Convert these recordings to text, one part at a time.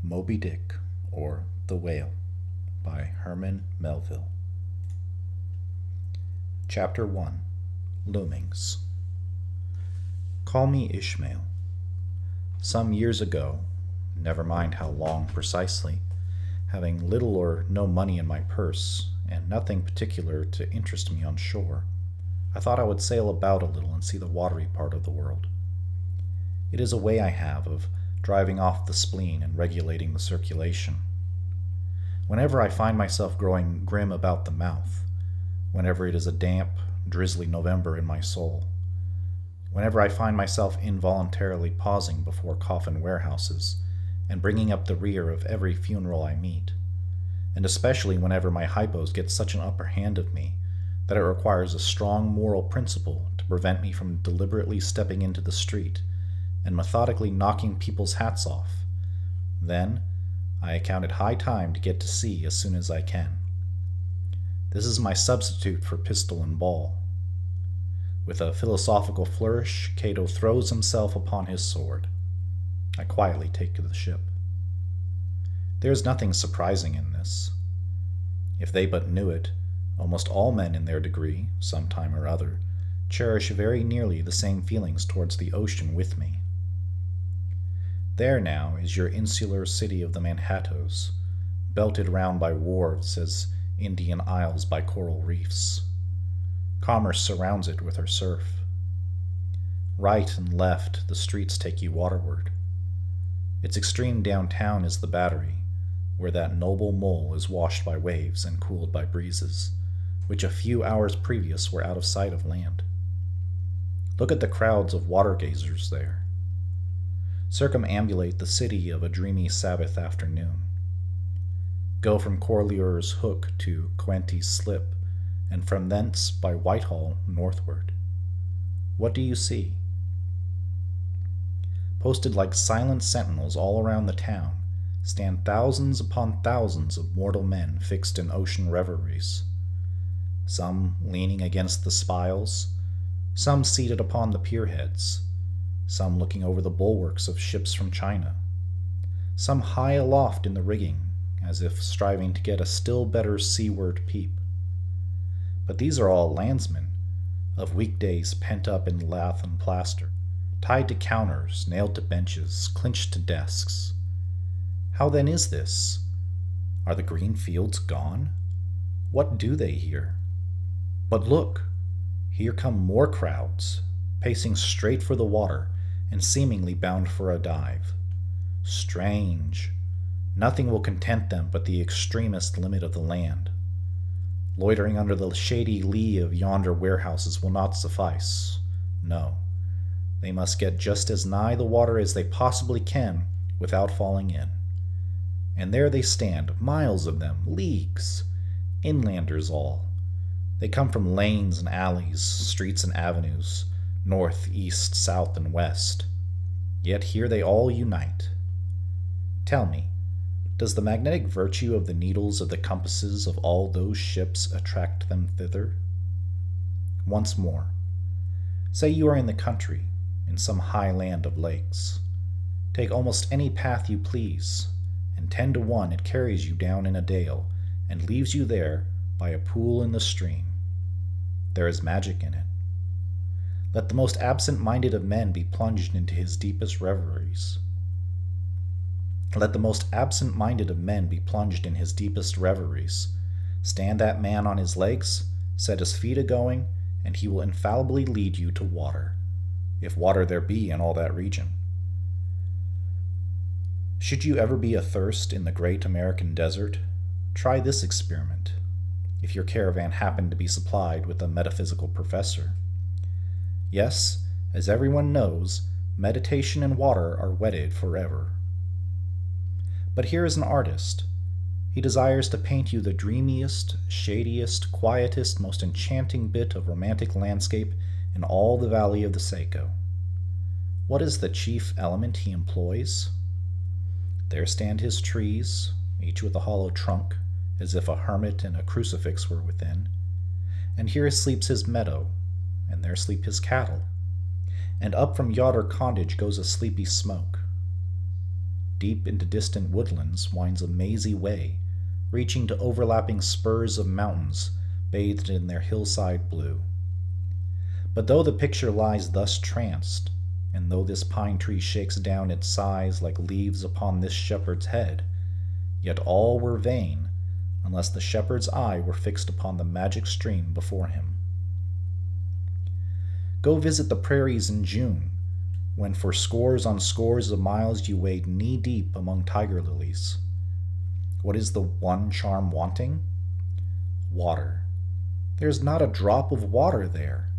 Moby Dick, or The Whale, by Herman Melville. Chapter 1. Loomings. Call me Ishmael. Some years ago, never mind how long precisely, having little or no money in my purse, and nothing particular to interest me on shore, I thought I would sail about a little and see the watery part of the world. It is a way I have of driving off the spleen and regulating the circulation. Whenever I find myself growing grim about the mouth, whenever it is a damp, drizzly November in my soul, whenever I find myself involuntarily pausing before coffin warehouses and bringing up the rear of every funeral I meet, and especially whenever my hypos get such an upper hand of me that it requires a strong moral principle to prevent me from deliberately stepping into the street and methodically knocking people's hats off, then I account it high time to get to sea as soon as I can. This is my substitute for pistol and ball. With a philosophical flourish, Cato throws himself upon his sword. I quietly take to the ship. There is nothing surprising in this. If they but knew it, almost all men in their degree, some time or other, cherish very nearly the same feelings towards the ocean with me. There now is your insular city of the Manhattoes, belted round by wharves as Indian isles by coral reefs. Commerce surrounds it with her surf. Right and left, the streets take you waterward. Its extreme downtown is the Battery, where that noble mole is washed by waves and cooled by breezes, which a few hours previous were out of sight of land. Look at the crowds of water-gazers there. Circumambulate the city of a dreamy Sabbath afternoon. Go from Corlear's Hook to Quenty's Slip, and from thence by Whitehall northward. What do you see? Posted like silent sentinels all around the town stand thousands upon thousands of mortal men fixed in ocean reveries, some leaning against the spiles, some seated upon the pierheads, some looking over the bulwarks of ships from China, some high aloft in the rigging, as if striving to get a still better seaward peep. But these are all landsmen, of weekdays pent up in lath and plaster, tied to counters, nailed to benches, clinched to desks. How then is this? Are the green fields gone? What do they here? But look, here come more crowds, pacing straight for the water and seemingly bound for a dive. Strange. Nothing will content them but the extremest limit of the land. Loitering under the shady lee of yonder warehouses will not suffice. No, they must get just as nigh the water as they possibly can without falling in. And there they stand, miles of them, leagues, inlanders all. They come from lanes and alleys, streets and avenues, north, east, south, and west. Yet here they all unite. Tell me, does the magnetic virtue of the needles of the compasses of all those ships attract them thither? Once more, say you are in the country, in some high land of lakes. Take almost any path you please, and 10 to 1 it carries you down in a dale, and leaves you there by a pool in the stream. There is magic in it. Let the most absent-minded of men be plunged into his deepest reveries. Let the most absent-minded of men be plunged in his deepest reveries. Stand that man on his legs, set his feet a-going, and he will infallibly lead you to water, if water there be in all that region. Should you ever be athirst in the great American desert, try this experiment, if your caravan happen to be supplied with a metaphysical professor. Yes, as everyone knows, meditation and water are wedded forever. But here is an artist. He desires to paint you the dreamiest, shadiest, quietest, most enchanting bit of romantic landscape in all the valley of the Saco. What is the chief element he employs? There stand his trees, each with a hollow trunk, as if a hermit and a crucifix were within, and here sleeps his meadow, and there sleep his cattle, and up from yonder cottage goes a sleepy smoke. deep into distant woodlands winds a mazy way, reaching to overlapping spurs of mountains bathed in their hillside blue. But though the picture lies thus tranced, and though this pine tree shakes down its sighs like leaves upon this shepherd's head, yet all were vain, unless the shepherd's eye were fixed upon the magic stream before him. Go visit the prairies in June, when for scores on scores of miles you wade knee-deep among tiger lilies. What is the one charm wanting? Water. There is not a drop of water there.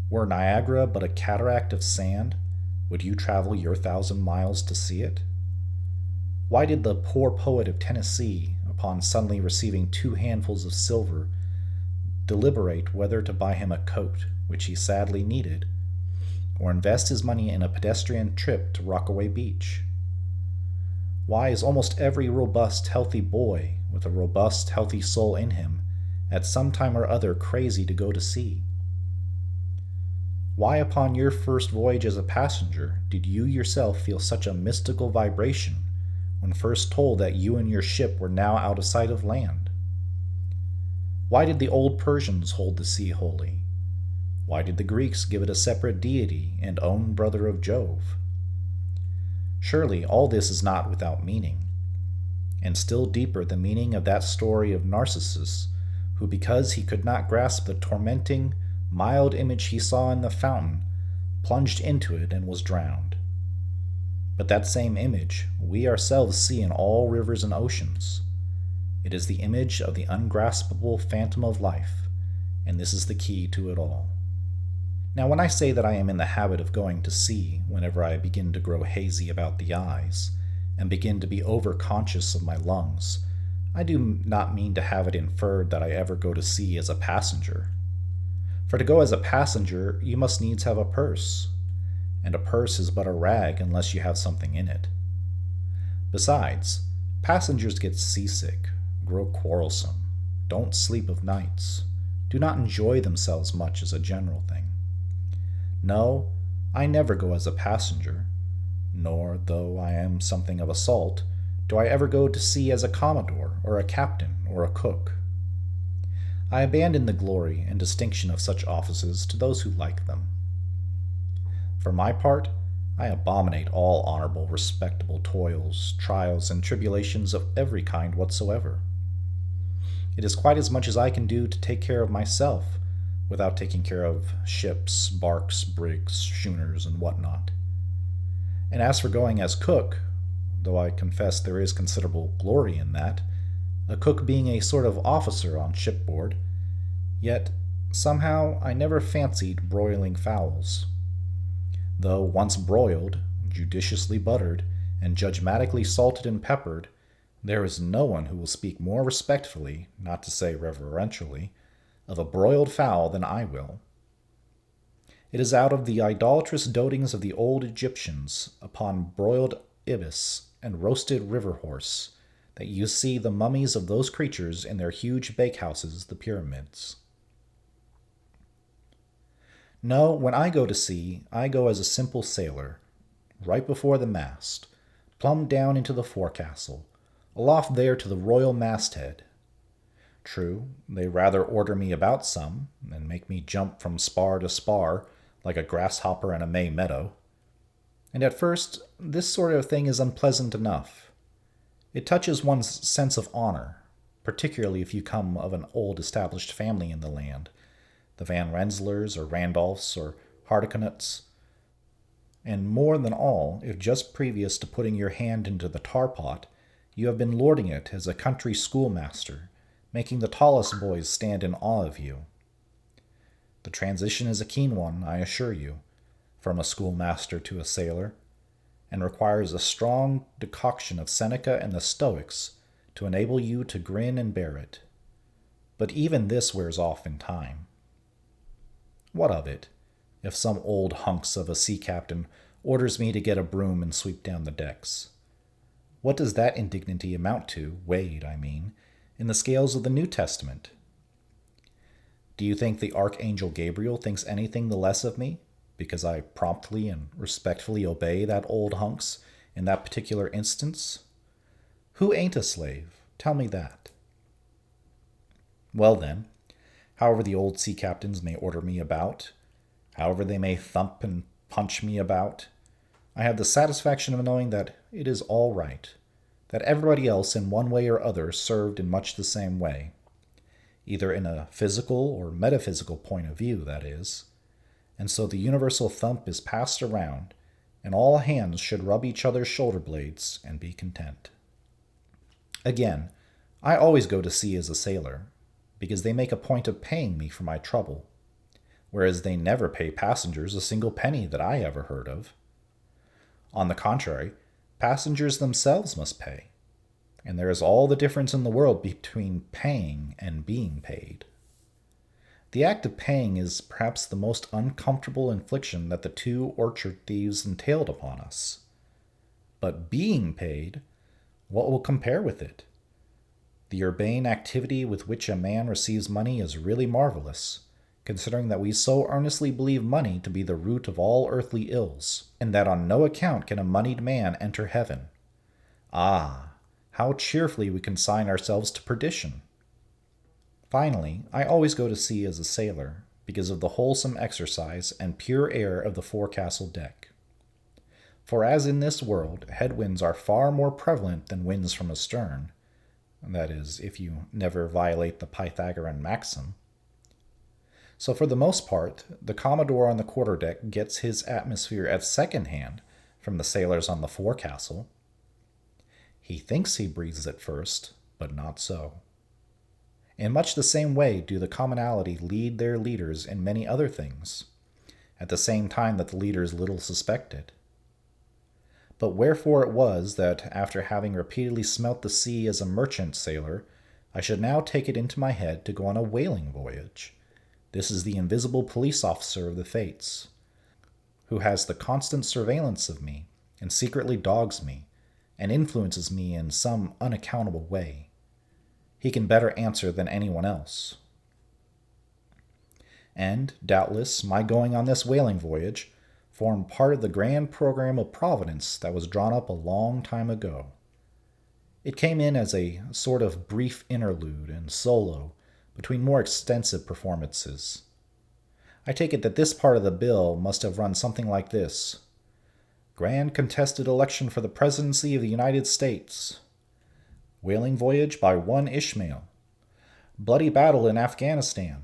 Were Niagara but a cataract of sand, would you travel your 1,000 miles to see it? Why did the poor poet of Tennessee, upon suddenly receiving 2 handfuls of silver, deliberate whether to buy him a coat, which he sadly needed, or invest his money in a pedestrian trip to Rockaway Beach? Why is almost every robust, healthy boy with a robust, healthy soul in him at some time or other crazy to go to sea? Why upon your first voyage as a passenger did you yourself feel such a mystical vibration when first told that you and your ship were now out of sight of land? Why did the old Persians hold the sea holy? Why did the Greeks give it a separate deity and own brother of Jove? Surely all this is not without meaning, and still deeper the meaning of that story of Narcissus, who, because he could not grasp the tormenting, mild image he saw in the fountain, plunged into it and was drowned. But that same image we ourselves see in all rivers and oceans. It is the image of the ungraspable phantom of life, and this is the key to it all. Now, when I say that I am in the habit of going to sea whenever I begin to grow hazy about the eyes, and begin to be overconscious of my lungs, I do not mean to have it inferred that I ever go to sea as a passenger. For to go as a passenger, you must needs have a purse, and a purse is but a rag unless you have something in it. Besides, passengers get seasick, grow quarrelsome, don't sleep of nights, do not enjoy themselves much as a general thing. No, I never go as a passenger, nor, though I am something of a salt, do I ever go to sea as a commodore, or a captain, or a cook. I abandon the glory and distinction of such offices to those who like them. For my part, I abominate all honorable, respectable toils, trials, and tribulations of every kind whatsoever. It is quite as much as I can do to take care of myself, without taking care of ships, barks, brigs, schooners, and what not. And as for going as cook, though I confess there is considerable glory in that, a cook being a sort of officer on shipboard, yet somehow I never fancied broiling fowls. Though once broiled, judiciously buttered, and judgmatically salted and peppered, there is no one who will speak more respectfully, not to say reverentially, of a broiled fowl than I will. It is out of the idolatrous dotings of the old Egyptians upon broiled ibis and roasted river horse that you see the mummies of those creatures in their huge bakehouses, the pyramids. No, when I go to sea, I go as a simple sailor, right before the mast, plumb down into the forecastle, aloft there to the royal masthead. True, they rather order me about some, and make me jump from spar to spar, like a grasshopper in a May meadow. And at first, this sort of thing is unpleasant enough. It touches one's sense of honor, particularly if you come of an old established family in the land, the Van Rensselaers or Randolphs or Hardicanuts, and more than all, if just previous to putting your hand into the tar pot, you have been lording it as a country schoolmaster, making the tallest boys stand in awe of you. The transition is a keen one, I assure you, from a schoolmaster to a sailor, and requires a strong decoction of Seneca and the Stoics to enable you to grin and bear it. But even this wears off in time. What of it, if some old hunks of a sea captain orders me to get a broom and sweep down the decks? What does that indignity amount to, weighed, I mean, in the scales of the New Testament? Do you think the Archangel Gabriel thinks anything the less of me, because I promptly and respectfully obey that old hunks in that particular instance? Who ain't a slave? Tell me that. Well then, however the old sea captains may order me about, however they may thump and punch me about, I have the satisfaction of knowing that it is all right, that everybody else in one way or other served in much the same way, either in a physical or metaphysical point of view, that is, and so the universal thump is passed around, and all hands should rub each other's shoulder blades and be content. Again, I always go to sea as a sailor, because they make a point of paying me for my trouble, whereas they never pay passengers a single penny that I ever heard of. On the contrary, passengers themselves must pay, and there is all the difference in the world between paying and being paid. The act of paying is perhaps the most uncomfortable infliction that the two orchard thieves entailed upon us. But being paid, what will compare with it? The urbane activity with which a man receives money is really marvelous, considering that we so earnestly believe money to be the root of all earthly ills, and that on no account can a moneyed man enter heaven. Ah, how cheerfully we consign ourselves to perdition! Finally, I always go to sea as a sailor, because of the wholesome exercise and pure air of the forecastle deck. For as in this world, headwinds are far more prevalent than winds from astern, that is, if you never violate the Pythagorean maxim, so for the most part, the Commodore on the quarterdeck gets his atmosphere at second hand from the sailors on the forecastle. He thinks he breathes it first, but not so. In much the same way do the commonalty lead their leaders in many other things, at the same time that the leaders little suspected. But wherefore it was that, after having repeatedly smelt the sea as a merchant sailor, I should now take it into my head to go on a whaling voyage. This is the invisible police officer of the fates, who has the constant surveillance of me, and secretly dogs me, and influences me in some unaccountable way. He can better answer than anyone else. And, doubtless, my going on this whaling voyage formed part of the grand program of Providence that was drawn up a long time ago. It came in as a sort of brief interlude and solo between more extensive performances. I take it that this part of the bill must have run something like this: Grand contested election for the presidency of the United States. Whaling voyage by one Ishmael. Bloody battle in Afghanistan.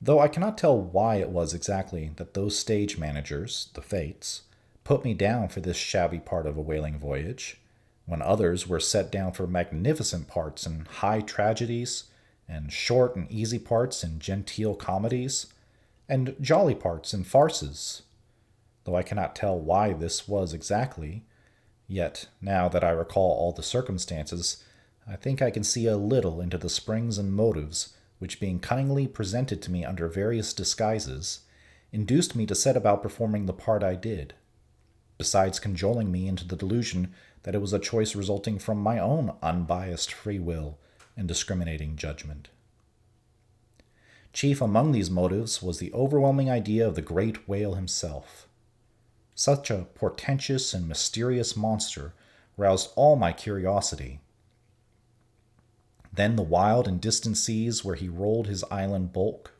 Though I cannot tell why it was exactly that those stage managers, the fates, put me down for this shabby part of a whaling voyage, when others were set down for magnificent parts in high tragedies, and short and easy parts in genteel comedies, and jolly parts in farces. Though I cannot tell why this was exactly, yet, now that I recall all the circumstances, I think I can see a little into the springs and motives which, being cunningly presented to me under various disguises, induced me to set about performing the part I did, besides cajoling me into the delusion that it was a choice resulting from my own unbiased free will and discriminating judgment. Chief among these motives was the overwhelming idea of the great whale himself. Such a portentous and mysterious monster roused all my curiosity. Then the wild and distant seas where he rolled his island bulk.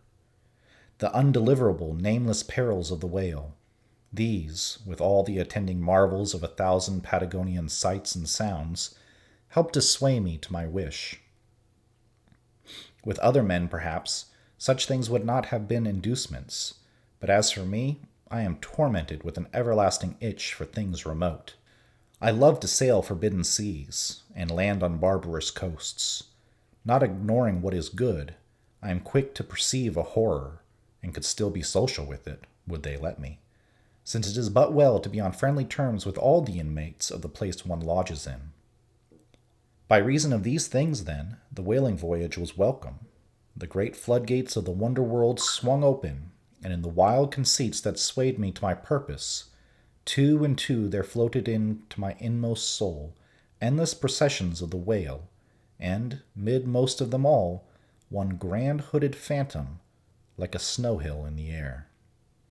The undeliverable, nameless perils of the whale. These, with all the attending marvels of 1,000 Patagonian sights and sounds, helped to sway me to my wish. With other men, perhaps, such things would not have been inducements, but as for me, I am tormented with an everlasting itch for things remote. I love to sail forbidden seas, and land on barbarous coasts. Not ignoring what is good, I am quick to perceive a horror, and could still be social with it, would they let me, since it is but well to be on friendly terms with all the inmates of the place one lodges in. By reason of these things, then, the whaling voyage was welcome. The great floodgates of the wonder world swung open, and in the wild conceits that swayed me to my purpose, two and two there floated into my inmost soul endless processions of the whale, and, mid most of them all, one grand hooded phantom, like a snow hill in the air.